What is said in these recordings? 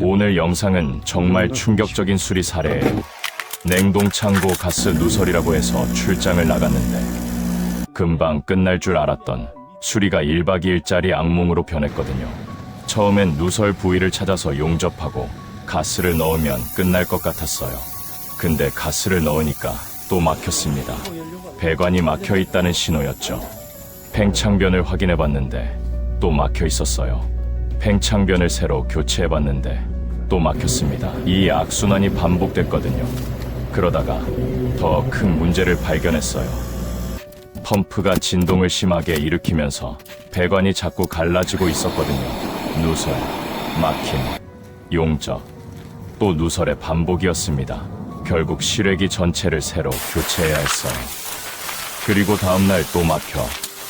오늘 영상은 정말 충격적인 수리 사례예요. 냉동창고 가스 누설이라고 해서 출장을 나갔는데 금방 끝날 줄 알았던 수리가 1박 2일짜리 악몽으로 변했거든요. 처음엔 누설 부위를 찾아서 용접하고 가스를 넣으면 끝날 것 같았어요. 근데 가스를 넣으니까 또 막혔습니다. 배관이 막혀 있다는 신호였죠. 팽창변을 확인해봤는데 또 막혀 있었어요. 팽창변을 새로 교체해봤는데 또 막혔습니다. 이 악순환이 반복됐거든요. 그러다가 더 큰 문제를 발견했어요. 펌프가 진동을 심하게 일으키면서 배관이 자꾸 갈라지고 있었거든요. 누설, 막힘, 용접, 또 누설의 반복이었습니다. 결국 실외기 전체를 새로 교체해야 했어요. 그리고 다음날 또 막혀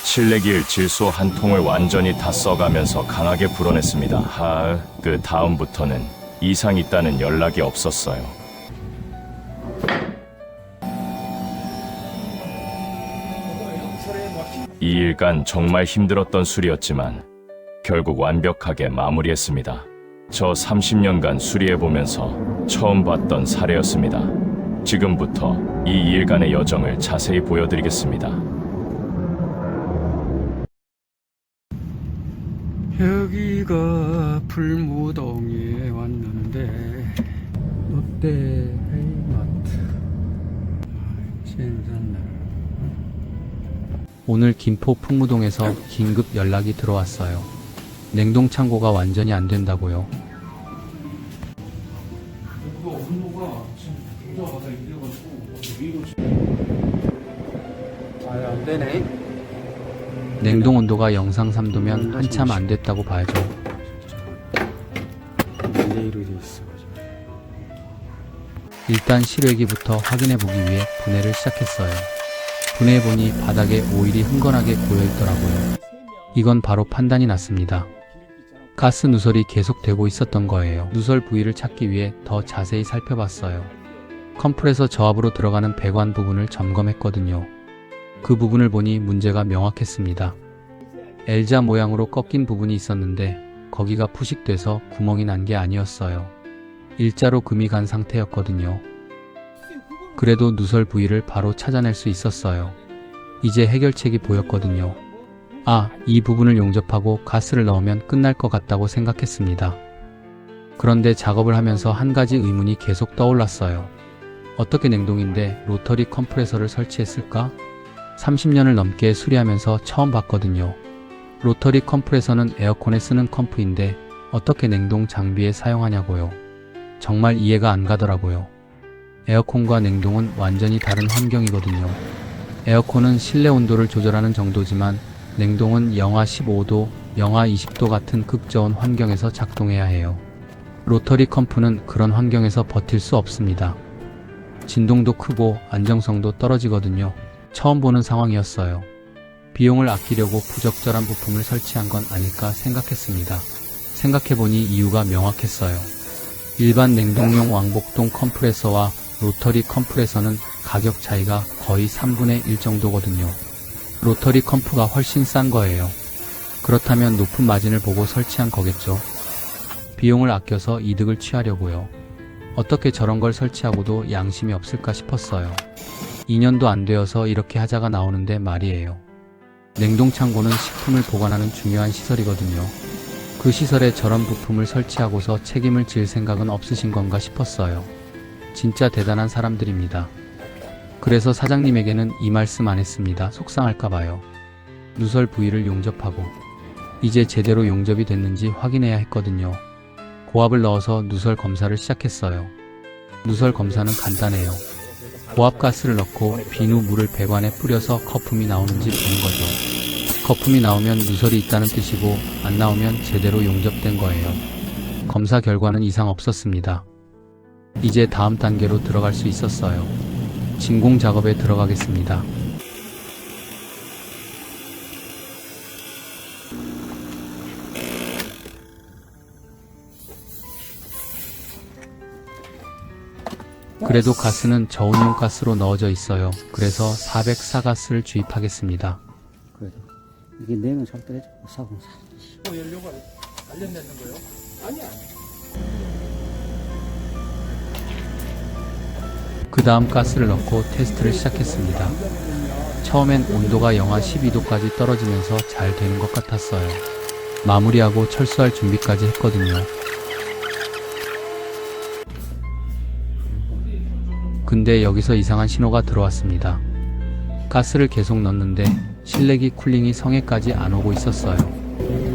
실내기를 질소 한 통을 완전히 다 써가면서 강하게 불어냈습니다. 그 다음부터는 이상 있다는 연락이 없었어요. 2일간 정말 힘들었던 수리였지만 결국 완벽하게 마무리했습니다. 저 30년간 수리해보면서 처음 봤던 사례였습니다. 지금부터 이 2일간의 여정을 자세히 보여드리겠습니다. 여기가 불무동에 왔는데 롯데 헤이마트 신선날. 오늘 김포 풍무동에서 긴급 연락이 들어왔어요. 냉동창고가 완전히 안 된다고요. 안 되네. 냉동 온도가 영상 3도면 한참 안 됐다고 봐야죠. 딜레이로 돼 있어. 일단 실외기부터 확인해보기 위해 분해를 시작했어요. 분해해보니 바닥에 오일이 흥건하게 고여있더라고요. 이건 바로 판단이 났습니다. 가스 누설이 계속되고 있었던 거예요. 누설 부위를 찾기 위해 더 자세히 살펴봤어요. 컴프레서 저압으로 들어가는 배관 부분을 점검했거든요. 그 부분을 보니 문제가 명확했습니다. L자 모양으로 꺾인 부분이 있었는데 거기가 푸식돼서 구멍이 난 게 아니었어요. 일자로 금이 간 상태였거든요. 그래도 누설 부위를 바로 찾아낼 수 있었어요. 이제 해결책이 보였거든요. 이 부분을 용접하고 가스를 넣으면 끝날 것 같다고 생각했습니다. 그런데 작업을 하면서 한 가지 의문이 계속 떠올랐어요. 어떻게 냉동인데 로터리 컴프레서를 설치했을까? 30년을 넘게 수리하면서 처음 봤거든요. 로터리 컴프레서는 에어컨에 쓰는 컴프인데 어떻게 냉동 장비에 사용하냐고요. 정말 이해가 안 가더라고요. 에어컨과 냉동은 완전히 다른 환경이거든요. 에어컨은 실내 온도를 조절하는 정도지만 냉동은 영하 15도, 영하 20도 같은 극저온 환경에서 작동해야 해요. 로터리 컴프는 그런 환경에서 버틸 수 없습니다. 진동도 크고 안정성도 떨어지거든요. 처음 보는 상황이었어요. 비용을 아끼려고 부적절한 부품을 설치한 건 아닐까 생각했습니다. 생각해보니 이유가 명확했어요. 일반 냉동용 왕복동 컴프레서와 로터리 컴프레서는 가격 차이가 거의 3분의 1 정도거든요. 로터리 컴프가 훨씬 싼 거예요. 그렇다면 높은 마진을 보고 설치한 거겠죠. 비용을 아껴서 이득을 취하려고요. 어떻게 저런 걸 설치하고도 양심이 없을까 싶었어요. 2년도 안 되어서 이렇게 하자가 나오는데 말이에요. 냉동창고는 식품을 보관하는 중요한 시설이거든요. 그 시설에 저런 부품을 설치하고서 책임을 질 생각은 없으신 건가 싶었어요. 진짜 대단한 사람들입니다. 그래서 사장님에게는 이 말씀 안 했습니다. 속상할까봐요. 누설 부위를 용접하고 이제 제대로 용접이 됐는지 확인해야 했거든요. 고압을 넣어서 누설 검사를 시작했어요. 누설 검사는 간단해요. 고압가스를 넣고 비누 물을 배관에 뿌려서 거품이 나오는지 보는 거죠. 거품이 나오면 누설이 있다는 뜻이고 안 나오면 제대로 용접된 거예요. 검사 결과는 이상 없었습니다. 이제 다음 단계로 들어갈 수 있었어요. 진공 작업에 들어가겠습니다. 그래도 가스는 저온용 가스로 넣어져 있어요. 그래서 404가스를 주입하겠습니다. 그래도 이게 내면 잘 떨어져. 사고. 연료가 관련되는 거요? 아니야. 그 다음 가스를 넣고 테스트를 시작했습니다. 처음엔 온도가 영하 12도까지 떨어지면서 잘 되는 것 같았어요. 마무리하고 철수할 준비까지 했거든요. 근데 여기서 이상한 신호가 들어왔습니다. 가스를 계속 넣는데 실내기 쿨링이 성에까지 안 오고 있었어요.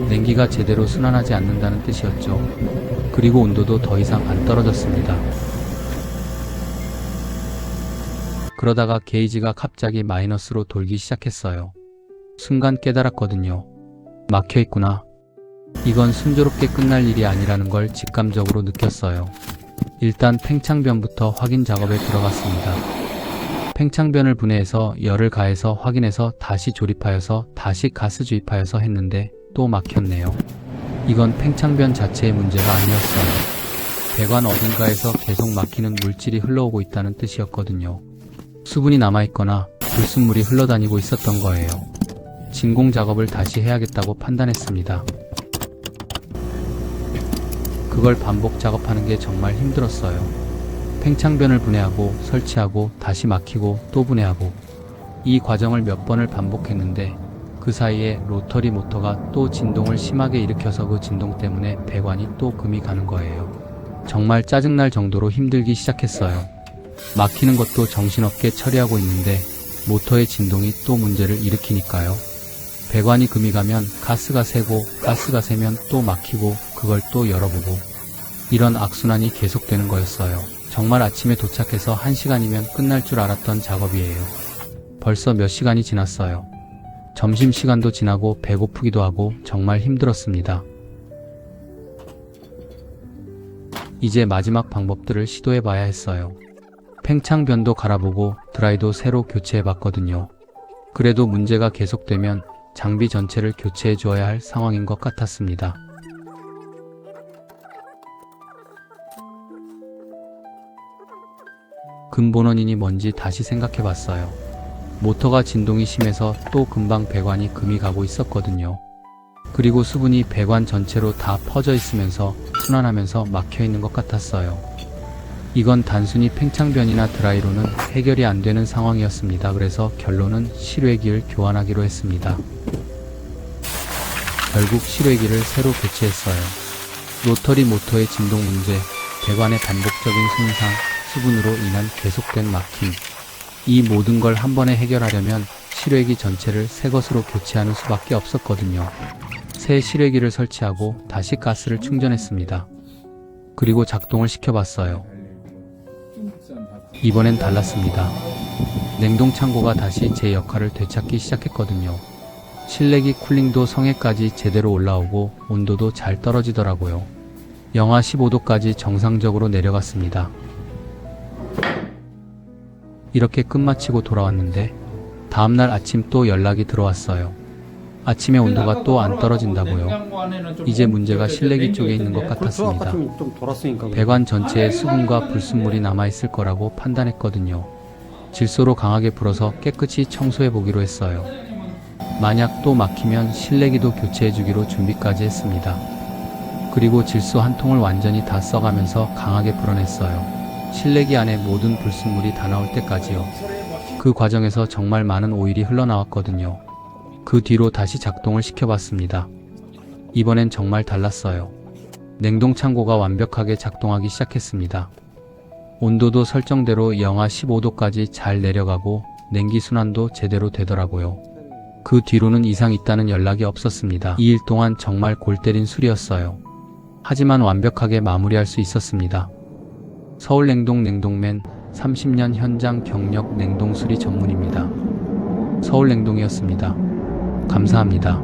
냉기가 제대로 순환하지 않는다는 뜻이었죠. 그리고 온도도 더 이상 안 떨어졌습니다. 그러다가 게이지가 갑자기 마이너스로 돌기 시작했어요. 순간 깨달았거든요. 막혀있구나. 이건 순조롭게 끝날 일이 아니라는 걸 직감적으로 느꼈어요. 일단 팽창변부터 확인 작업에 들어갔습니다. 팽창변을 분해해서 열을 가해서 확인해서 다시 조립하여서 다시 가스 주입하여서 했는데 또 막혔네요. 이건 팽창변 자체의 문제가 아니었어요. 배관 어딘가에서 계속 막히는 물질이 흘러오고 있다는 뜻이었거든요. 수분이 남아있거나 불순물이 흘러다니고 있었던 거예요. 진공 작업을 다시 해야겠다고 판단했습니다. 그걸 반복 작업하는 게 정말 힘들었어요. 팽창변을 분해하고 설치하고 다시 막히고 또 분해하고 이 과정을 몇 번을 반복했는데 그 사이에 로터리 모터가 또 진동을 심하게 일으켜서 그 진동 때문에 배관이 또 금이 가는 거예요. 정말 짜증날 정도로 힘들기 시작했어요. 막히는 것도 정신없게 처리하고 있는데 모터의 진동이 또 문제를 일으키니까요. 배관이 금이 가면 가스가 새고 가스가 새면 또 막히고 그걸 또 열어보고 이런 악순환이 계속되는 거였어요. 정말 아침에 도착해서 1시간이면 끝날 줄 알았던 작업이에요. 벌써 몇 시간이 지났어요. 점심시간도 지나고 배고프기도 하고 정말 힘들었습니다. 이제 마지막 방법들을 시도해봐야 했어요. 팽창변도 갈아보고 드라이도 새로 교체해봤거든요. 그래도 문제가 계속되면 장비 전체를 교체해 주어야 할 상황인 것 같았습니다. 근본원인이 뭔지 다시 생각해봤어요. 모터가 진동이 심해서 또 금방 배관이 금이 가고 있었거든요. 그리고 수분이 배관 전체로 다 퍼져 있으면서 순환하면서 막혀있는 것 같았어요. 이건 단순히 팽창변이나 드라이로는 해결이 안 되는 상황이었습니다. 그래서 결론은 실외기를 교환하기로 했습니다. 결국 실외기를 새로 교체했어요. 로터리 모터의 진동 문제, 배관의 반복적인 손상, 수분으로 인한 계속된 막힘. 이 모든 걸 한 번에 해결하려면 실외기 전체를 새 것으로 교체하는 수밖에 없었거든요. 새 실외기를 설치하고 다시 가스를 충전했습니다. 그리고 작동을 시켜봤어요. 이번엔 달랐습니다. 냉동창고가 다시 제 역할을 되찾기 시작했거든요. 실내기 쿨링도 성에까지 제대로 올라오고 온도도 잘 떨어지더라고요. 영하 15도까지 정상적으로 내려갔습니다. 이렇게 끝마치고 돌아왔는데 다음날 아침 또 연락이 들어왔어요. 아침에 온도가 또 안 떨어진다고요. 이제 문제가 실내기 쪽에 있는 것 같았습니다. 배관 전체에 수분과 불순물이 남아있을 거라고 판단했거든요. 질소로 강하게 불어서 깨끗이 청소해 보기로 했어요. 만약 또 막히면 실내기도 교체해 주기로 준비까지 했습니다. 그리고 질소 한 통을 완전히 다 써가면서 강하게 불어냈어요. 실내기 안에 모든 불순물이 다 나올 때까지요. 그 과정에서 정말 많은 오일이 흘러나왔거든요. 그 뒤로 다시 작동을 시켜봤습니다. 이번엔 정말 달랐어요. 냉동창고가 완벽하게 작동하기 시작했습니다. 온도도 설정대로 영하 15도까지 잘 내려가고 냉기 순환도 제대로 되더라고요. 그 뒤로는 이상 있다는 연락이 없었습니다. 2일 동안 정말 골 때린 술이었어요. 하지만 완벽하게 마무리할 수 있었습니다. 서울냉동 냉동맨 30년 현장 경력 냉동수리 전문입니다. 서울냉동이었습니다. 감사합니다.